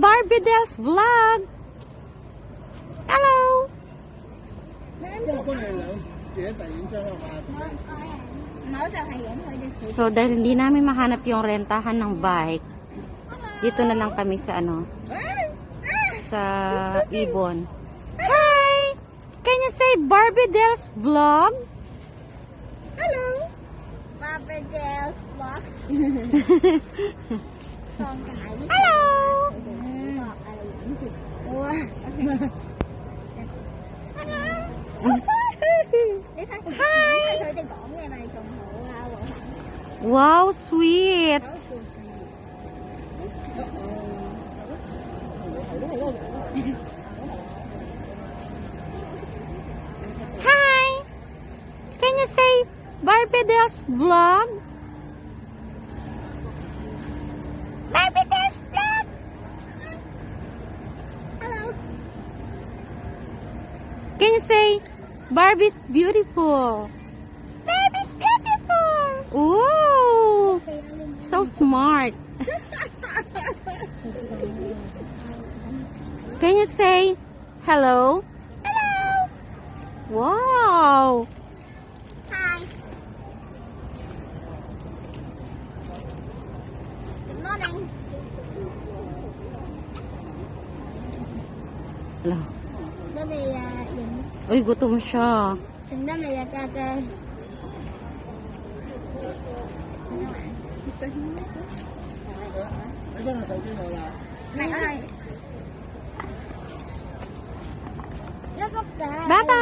Barbie Del's vlog? Hello! So, dahil hindi namin mahanap yung rentahan ng bike, dito na lang kami sa sa Ibon. Hi! Can you say Barbie Del's vlog? Hello! Barbie Del's vlog. Hello! Hi! Wow, sweet! Hi! Can you say Barbie Del's vlog? Barbie Del's vlog! Hello! Can you say Barbie's beautiful? Barbie's beautiful! Ooh! So smart! Can you say hello? Hello! Wow! Hi! Good morning! Hello. Đó vì dừng Uy, gutom siya. Chừng đó mày ra kê Mày ơi Nó gốc xà Bye bye!